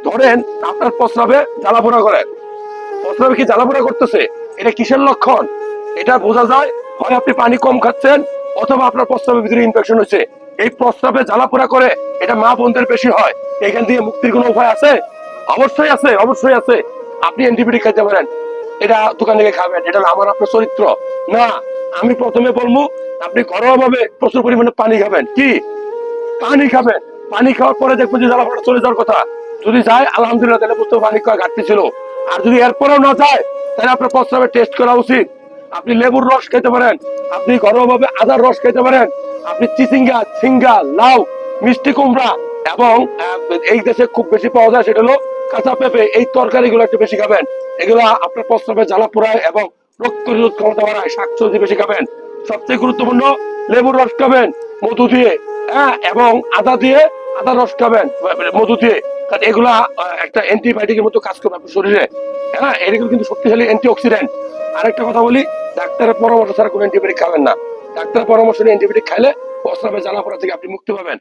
ধরেন আপনার প্রস্রাবে জ্বালাপোড়া করে, প্রস্রাবে কি জ্বালাপোড়া করতেছে, এটা কিসের লক্ষণ? এটা বোঝা যায় হয় আপনি পানি কম খাচ্ছেন অথবা আপনার প্রস্রাবের ভিতরে ইনফেকশন হয়েছে। এই প্রস্রাবে জ্বালাপোড়া করে এটা মা বোনদের বেশি হয়। এখান থেকে মুক্তির কোনো উপায় আছে? অবশ্যই আছে, অবশ্যই আছে। আপনি অ্যান্টিবায়োটিক খাইতে পারেন, এটা দোকান থেকে খাবেন, এটা হলো আমার আপনার চরিত্র না। আমি প্রথমে বলবো আপনি ঘরোয়া ভাবে প্রচুর পরিমাণে পানি খাবেন। কি পানি খাবেন, পানি খাওয়ার পরে দেখবেন যে জ্বালাপোড়া চলে যাওয়ার কথা। যদি যায় আলহামদুলিল্লাহ, তাহলে বুঝতে পানি খাওয়া ঘাটতি ছিল। আর যদি এরপরেও না যায়, তাহলে আপনার প্রস্রাবের টেস্ট করা উচিত। আপনি লেবুর রস খেতে পারেন, আপনি ঘরোয়া ভাবে আদার রস খেতে পারেন, আপনি চিচিঙ্গা, ঝিঙ্গা, লাউ, মিষ্টি কুমড়া এবং এই দেশে খুব বেশি পাওয়া যায় সেটা হলো কাঁচা পেঁপে, এই তরকারি গুলো একটু বেশি খাবেন। এগুলো আপনার প্রস্রাবে জ্বালা পোড়ায় এবং রোগ প্রতিরোধ ক্ষমতা বাড়ায়। শাকসবজি বেশি খাবেন। সবচেয়ে গুরুত্বপূর্ণ, লেবুর রস খাবেন মধু দিয়ে, হ্যাঁ, এবং আদা দিয়ে, আদা রস খাবেন মধু দিয়ে। কারণ এগুলা একটা অ্যান্টিবায়োটিকের মতো কাজ করবে আপনার শরীরে। হ্যাঁ, এগুলো কিন্তু শক্তিশালী অ্যান্টিঅক্সিডেন্ট। আরেকটা কথা বলি, ডাক্তারের পরামর্শ ছাড়া কোনো অ্যান্টিবায়োটিক খাবেন না। ডাক্তারের পরামর্শ নিয়ে অ্যান্টিবায়োটিক খাইলে প্রস্রাবে জ্বালা পোড়া থেকে আপনি মুক্তি পাবেন।